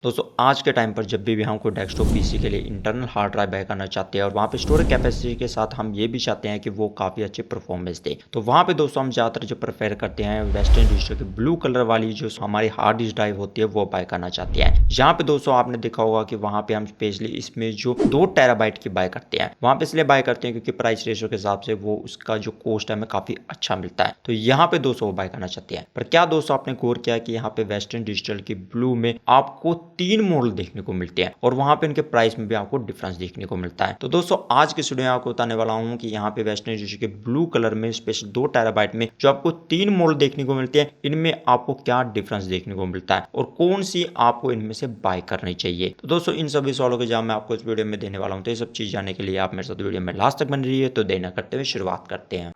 दोस्तों आज के टाइम पर जब भी हम कोई डेस्कटॉप पीसी के लिए इंटरनल हार्ड ड्राइव बाय करना चाहते हैं और वहाँ पे स्टोरेज कैपेसिटी के साथ हम ये भी चाहते हैं कि वो काफ़ी अच्छी परफॉर्मेंस दे, तो वहाँ पे दोस्तों हम ज़्यादातर जो प्रेफर करते हैं वेस्टर्न डिजिटल की ब्लू कलर वाली जो हमारी हार्ड डिस्क ड्राइव होती है वो बाय करना चाहते हैं। यहाँ पे दोस्तों आपने देखा होगा कि वहाँ पे हम स्पेशली इसमें जो 2 टेराबाइट की बाय करते हैं, वहाँ पे इसलिए बाय करते हैं क्योंकि प्राइस रेशियो के हिसाब से वो उसका जो कॉस्ट है हमें काफ़ी अच्छा मिलता है, तो यहाँ पे दोस्तों वो बाय करना चाहते हैं। पर क्या दोस्तों आपने गौर किया कि यहाँ पे वेस्टर्न डिजिटल की ब्लू में आपको 3 मॉडल देखने को मिलते हैं और वहां पे इनके प्राइस में भी आपको डिफरेंस देखने को मिलता है। तो दोस्तों आज के वीडियो में आपको बताने वाला हूं कि यहाँ पे वेस्टर्न डिजिटल के ब्लू कलर में स्पेशल 2 टेराबाइट में जो आपको 3 मॉडल देखने को मिलते हैं, इनमें आपको क्या डिफरेंस देखने को मिलता है और कौन सी आपको इनमें से बाय करनी चाहिए। तो दोस्तों इन सभी सवालों के जवाब मैं आपको इस वीडियो में देने वाला हूं, तो ये सब चीज जानने के लिए आप मेरे साथ वीडियो में लास्ट तक बन रही है। तो देर न करते हुए शुरुआत करते हैं।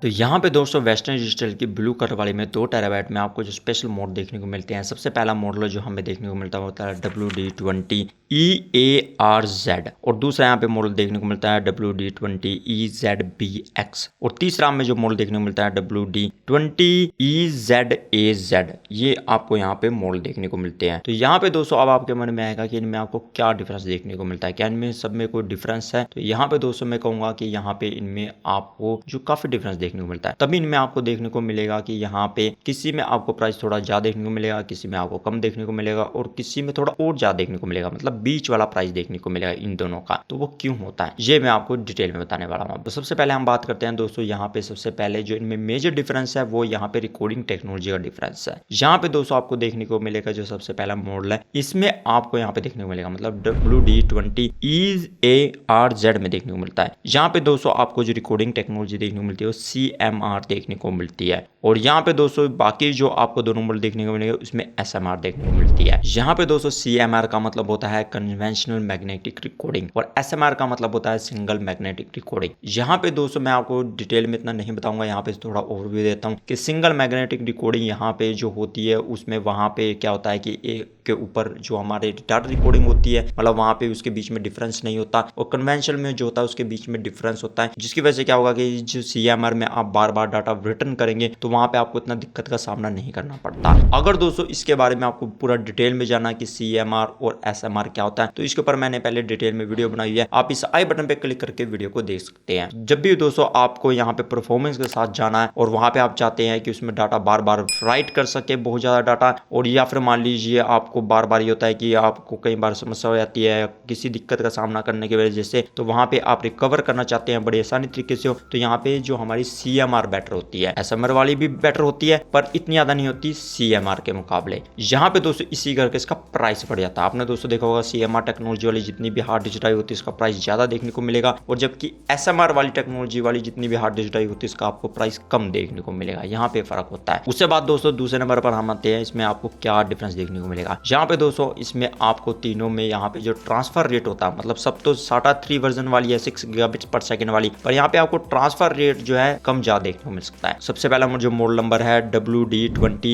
तो यहाँ पे दोस्तों वेस्टर्न डिजिटल की ब्लू कलर वाली में 2 टेराबाइट में आपको जो स्पेशल मोड देखने को मिलते हैं, सबसे पहला मॉडल जो हमें देखने को मिलता होता है WD20 EARZ और दूसरा यहाँ पे मॉडल देखने को मिलता है WD20 EZBX और तीसरा हमें जो मॉडल देखने को मिलता है WD20 EZAZ। ये आपको यहाँ पे मॉडल देखने को मिलते हैं। तो यहाँ पे दोस्तों अब आपके मन में आएगा कि इनमें आपको क्या डिफरेंस देखने को मिलता है, क्या इनमें सब में कोई डिफरेंस है। तो यहाँ पे दोस्तों मैं कहूँगा कि यहाँ पे इनमें आपको जो काफी डिफरेंस देखने को मिलता है। तभी इनमें आपको देखने को मिलेगा कि यहाँ पे किसी में आपको प्राइस थोड़ा ज्यादा देखने को मिलेगा, किसी में आपको कम देखने को मिलेगा और किसी में थोड़ा और ज्यादा देखने को मिलेगा, मतलब बीच वाला प्राइस देखने को मिलेगा इन दोनों का। तो वो क्यों होता है ये मैं आपको डिटेल में बताने वाला हूँ। तो सबसे पहले हम बात करते हैं दोस्तों, यहाँ पे सबसे पहले जो इनमें मेजर डिफरेंस है वो यहाँ पे रिकॉर्डिंग टेक्नोलॉजी का डिफरेंस है। यहाँ पे दोस्तों आपको देखने को मिलेगा जो सबसे पहला मॉडल है इसमें आपको यहाँ पे देखने को मिलेगा, मतलब WD20 EARZ में देखने को मिलता है। यहाँ पे दोस्तों आपको जो रिकॉर्डिंग टेक्नोलॉजी देखने को मिलती है वो CMR देखने को मिलती है और यहाँ पे दोस्तों बाकी जो आपको दोनों मॉडल देखने को मिलेगा उसमें SMR देखने को मिलती है। यहाँ पे दोस्तों CMR का मतलब होता है कन्वेंशनल मैग्नेटिक रिकॉर्डिंग और SMR का मतलब होता है सिंगल मैग्नेटिक रिकॉर्डिंग। यहाँ पे दोस्तों मैं आपको डिटेल में इतना नहीं बताऊंगा, यहाँ पे थोड़ा ओवरव्यू देता हूँ कि सिंगल मैग्नेटिक रिकॉर्डिंग यहाँ पे जो होती है उसमें वहाँ पे क्या होता है कि एक के ऊपर जो हमारे डाटा रिकॉर्डिंग होती है, मतलब वहाँ पे उसके बीच में डिफरेंस नहीं होता और कन्वेंशनल में जो होता है उसके बीच में डिफरेंस होता है, जिसकी वजह से क्या होगा कि जो CMR में आप बार बार डाटा रिटर्न करेंगे तो वहाँ पे आपको इतना दिक्कत का सामना नहीं करना पड़ता। अगर दोस्तों इसके बारे में आपको पूरा डिटेल में जानना कि CMR और SMR क्या होता है तो इसके ऊपर मैंने पहले डिटेल में वीडियो बनाई है, आप इस आई बटन पे क्लिक करके वीडियो को देख सकते हैं। जब भी दोस्तों आपको यहाँ पे परफॉर्मेंस के साथ जाना है और वहाँ पे आप चाहते हैं कि उसमें डाटा बार बार राइट कर सके बहुत ज्यादा डाटा, और या फिर मान लीजिए आपको बार बार ये होता है कि आपको कई बार समस्या हो जाती है किसी दिक्कत का सामना करने की वजह से, तो वहाँ पे आप रिकवर करना चाहते हैं बड़ी आसानी तरीके से, तो यहाँ पे जो हमारी CMR बेटर होती है, SMR वाली भी बेटर होती है पर इतनी ज्यादा नहीं होती CMR के मुकाबले। यहाँ पे दोस्तों इसी करके इसका प्राइस बढ़ जाता है। आपने दोस्तों देखा होगा CMR टेक्नोलॉजी वाली जितनी भी हार्ड डिस्क ड्राइव होती है इसका प्राइस ज्यादा देखने को मिलेगा और जबकि SMR वाली टेक्नोलॉजी वाली जितनी भी हार्ड डिस्क ड्राइव होती है इसका आपको प्राइस कम देखने को मिलेगा। यहाँ पे फर्क होता है। उसके बाद दोस्तों दूसरे नंबर पर हम आते हैं, इसमें आपको क्या डिफरेंस देखने को मिलेगा। यहाँ पे दोस्तों इसमें आपको तीनों में यहाँ पे जो ट्रांसफर रेट होता है, मतलब सब तो SATA 3 वर्जन वाली है 6 गीगाबिट्स पर सेकंड वाली, पर यहाँ पे आपको ट्रांसफर रेट जो है कम ज्यादा देखने को मिल सकता है। सबसे पहला जो मॉडल नंबर है WD20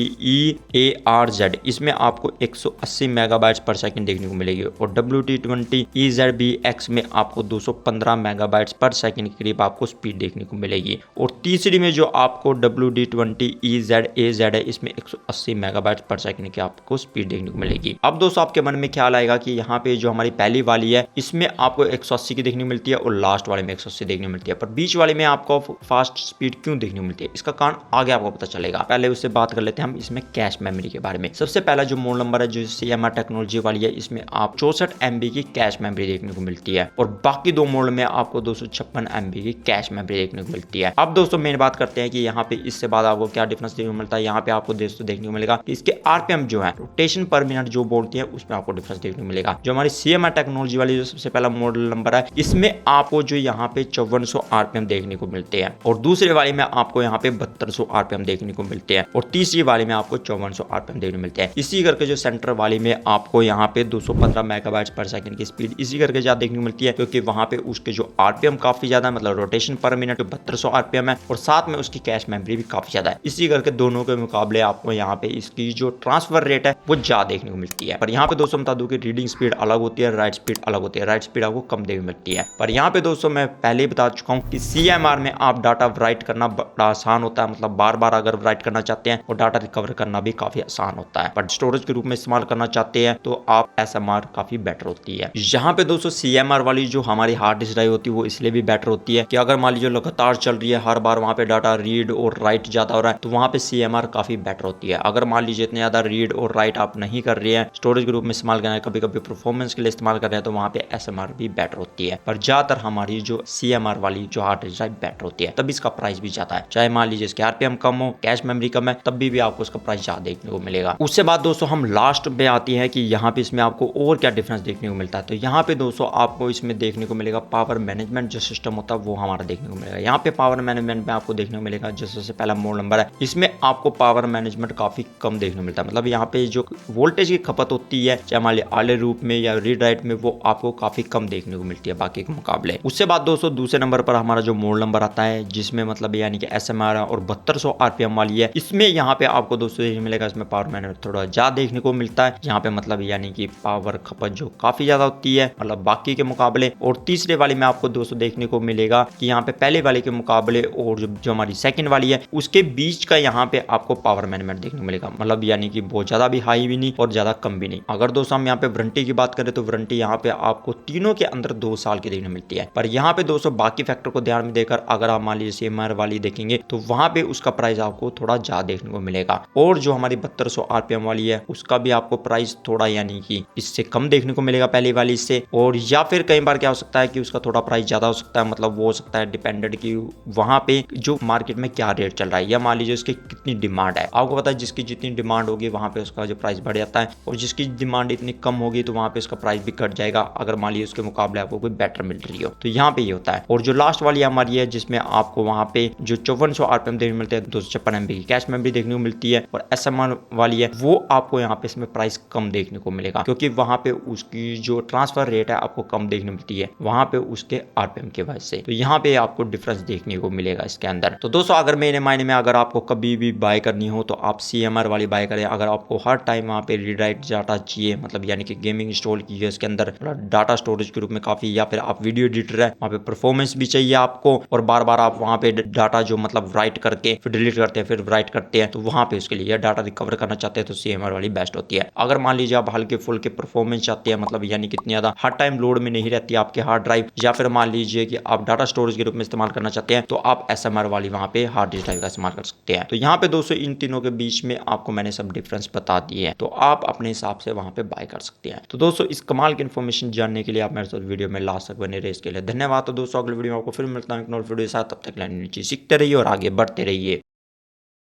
EARZ, इसमें आपको 180 मेगाबाइट्स पर सेकंड देखने को मिलेगी और WD20 EZBX में आपको 215 मेगाबाइट्स पर सेकंड के करीब आपको स्पीड देखने को मिलेगी और तीसरी में जो आपको WD20 EZAZ है इसमें 180 मेगाबाइट्स पर सेकंड की आपको स्पीड देखने को मिलेगी। अब दोस्तों आपके मन में ख्याल आएगा कि यहाँ पे जो हमारी पहली वाली है इसमें आपको 180 की देखने को मिलती है और लास्ट वाले में 180 देखने को मिलती है, पर बीच वाले में आपको फास्ट स्पीड क्यों देखने को मिलती है इसका कारण आगे आपको पता चलेगा। पहले उससे बात कर लेते हैं हम इसमें कैश मेमोरी के बारे में। सबसे पहला जो मॉडल नंबर है जो CMR टेक्नोलॉजी वाली है इसमें आप 64 MB की कैश मेमोरी देखने को मिलती है और बाकी दो मॉडल में आपको 256 MB की कैश मेमोरी देखने को मिलती है। अब दोस्तों मेन बात करते हैं कि यहाँ पे इससे बाद आपको क्या डिफरेंस देखने को मिलता है। यहाँ पे आपको दोस्तों देखने को मिलेगा कि इसके RPM जो है रोटेशन पर मिनट जो बोलती है उसमें आपको डिफरेंस देखने को मिलेगा। जो हमारी CMR टेक्नोलॉजी वाली जो सबसे पहला मॉडल नंबर है इसमें आपको जो यहाँ पे 5400 RPM देखने को मिलते हैं और दूसरे वाले में आपको यहाँ पे 7200 RPM देखने को मिलते हैं और तीसरी वाले में आपको 5400 RPM देखने को मिलते हैं। इसी करके जो सेंटर वाली में आपको यहाँ पे 215 मेगाबाइट्स पर सेकंड की स्पीड इसी करके ज्यादा देखने को मिलती है क्योंकि वहाँ पे उसके जो RPM काफी ज्यादा मतलब रोटेशन पर मिनट 7200 RPM है और साथ में उसकी कैश मेमोरी भी काफी ज्यादा है। इसी करके दोनों के मुकाबले आपको यहाँ पे इसकी जो ट्रांसफर रेट है वो ज्यादा देखने को मिलती है। पर यहाँ पे दोस्तों बता दूं कि रीडिंग स्पीड अलग होती है, राइट स्पीड अलग होती है। राइट स्पीड आपको कम देखने को मिलती है। पर यहाँ पे दोस्तों मैं पहले ही बता चुका हूँ कि CMR में आप डाटा राइट करना बड़ा आसान होता है, मतलब बार बार अगर राइट करना चाहते हैं और डाटा रिकवर करना भी काफी आसान होता है। बट स्टोरेज के रूप में इस्तेमाल करना चाहते हैं तो आप SMR काफी बेटर होती है। यहाँ पे दोस्तों CMR वाली जो हमारी हार्ड डिस्क ड्राइव होती है वो इसलिए भी बेटर होती है कि अगर मान लीजिए लगातार चल रही है, हर बार वहाँ पे डाटा रीड और राइट ज्यादा हो रहा है, तो वहाँ पे CMR काफी बेटर होती है। अगर मान लीजिए इतने ज्यादा रीड और राइट आप नहीं कर रहे हैं, स्टोरेज के रूप में इस्तेमाल कर रहे हैं, कभी कभी परफॉर्मेंस के लिए इस्तेमाल कर रहे हैं, तो वहाँ पे SMR भी बेटर होती है। पर ज्यादातर हमारी जो CMR वाली जो हार्ड डिस्क ड्राइव बेटर होती है, तब इसका प्राइस भी ज्यादा है। चाहे मान लीजिए इसके RPM कम हो, कैश मेमोरी कम है, तब भी आपको इसका प्राइस ज्यादा देखने को मिलेगा। उससे बाद दोस्तों हम लास्ट में आती है कि यहाँ पे इसमें आपको और क्या डिफरेंस देखने को मिलता है। तो यहाँ पे दोस्तों आपको इसमें देखने को मिलेगा पावर मैनेजमेंट जो सिस्टम होता है वो हमारा देखने को मिलेगा। यहाँ पे पावर मैनेजमेंट में आपको देखने को मिलेगा जो सबसे पहला मोड नंबर है, इसमें आपको पावर मैनेजमेंट काफी कम देखने को मिलता है। मतलब यहाँ पे जो वोल्टेज की खपत होती है, चाहे मान लीजिए आले रूप में या रीड राइट में, वो आपको काफी कम देखने को मिलती है बाकी के मुकाबले। उससे बाद दोस्तों दूसरे नंबर पर हमारा जो मोड नंबर आता है, जिसमें मतलब यानी कि SMR और 3200 RPM वाली है, इसमें यहाँ पे आपको दोस्तों देखने मिलेगा इसमें पावर मैनेजमेंट थोड़ा ज्यादा देखने को मिलता है। यहाँ पे मतलब यानी कि पावर खपत जो काफी ज्यादा होती है मतलब बाकी के मुकाबले। और तीसरे वाली में आपको दोस्तों देखने को मिलेगा कि यहाँ पे पहले वाले के मुकाबले और जो हमारी सेकंड वाली है उसके बीच का यहाँ पे आपको पावर मैनेजमेंट देखने को मिलेगा। मतलब यानी कि बहुत ज्यादा भी हाई भी नहीं और ज्यादा कम भी नहीं। अगर दोस्तों हम यहाँ पे वारंटी की बात करें तो वारंटी यहाँ पे आपको तीनों के अंदर 2 साल की देखने मिलती है। पर यहाँ पे दोस्तों बाकी फैक्टर को ध्यान में देकर अगर आप मान लीजिए CMR वाली देखेंगे तो वहां पे उसका प्राइस आपको थोड़ा ज्यादा देखने को मिलेगा। और जो हमारी 3200 RPM वाली है उसका भी आपको प्राइस थोड़ा यानी कि इससे कम देखने को मिलेगा पहली वाली से। और या फिर कई बार क्या हो सकता है कि उसका थोड़ा प्राइस ज्यादा हो सकता है, मतलब वो हो सकता है डिपेंडेंट कि वहां पे जो मार्केट में क्या रेट चल रहा है या मान लीजिए उसकी कितनी डिमांड है। आपको पता है जिसकी जितनी डिमांड होगी वहां पे उसका जो प्राइस बढ़ जाता है, और जिसकी डिमांड इतनी कम होगी तो वहां पे उसका प्राइस भी घट जाएगा अगर मान लीजिए उसके मुकाबले आपको कोई बेटर मिल रही हो। तो यहाँ पे ये होता है। और जो लास्ट वाली हमारी है जिसमें आपको वहां पे जो 5400 RPM देखने मिलते हैं, 256 MB की कैश मेमोरी देखने को मिलती है, और SMR वाली है वो आपको यहाँ पे इसमें प्राइस कम देखने को मिलेगा क्योंकि वहां पे उसकी जो ट्रांसफर रेट है आपको कम देखने मिलती है वहां पे उसके RPM के वजह से। तो यहाँ पे आपको डिफरेंस देखने को मिलेगा इसके अंदर। तो दोस्तों अगर मेरे मायने में अगर आपको कभी भी बाय करनी हो तो आप CMR वाली बाय करें। अगर आपको हर टाइम वहाँ पे रीड राइट डाटा चाहिए, मतलब यानी कि गेमिंग इंस्टॉल की है इसके अंदर डाटा स्टोरेज के रूप में काफी, या फिर आप वीडियो एडिटर है वहाँ पे परफॉर्मेंस भी चाहिए आपको और बार बार आप वहाँ पे डाटा जो मतलब राइट करके फिर डिलीट करते हैं फिर राइट करते हैं, तो वहाँ पे उसके लिए डाटा रिकवर करना चाहते हैं तो CMR वाली बेस्ट होती है। अगर मान लीजिए आप हल्के फुल के परफॉर्मेंस चाहते हैं, मतलब यानी कितनी ज्यादा हर टाइम लोड में नहीं रहती आपके हार्ड ड्राइव, या फिर मान लीजिए कि आप डाटा स्टोरेज के रूप में इस्तेमाल करना चाहते हैं तो आप SMR वाली वहाँ पे हार्ड डिस्क ड्राइव का इस्तेमाल कर सकते हैं। तो यहाँ पे दोस्तों इन तीनों के बीच में आपको मैंने सब डिफरेंस बता दिए हैं, तो आप अपने हिसाब से वहाँ पे बाय कर सकते हैं। तो दोस्तों इस कमाल की इन्फॉर्मेशन जानने के लिए आप मेरे साथ वीडियो में लास्ट तक बने रहे, इसके लिए धन्यवाद। तो दोस्तों अगले वीडियो में आपको फिर मिलता हूँ एक नई वीडियो के साथ, तब तक सीखते रहिए और आगे बढ़ते रहिए।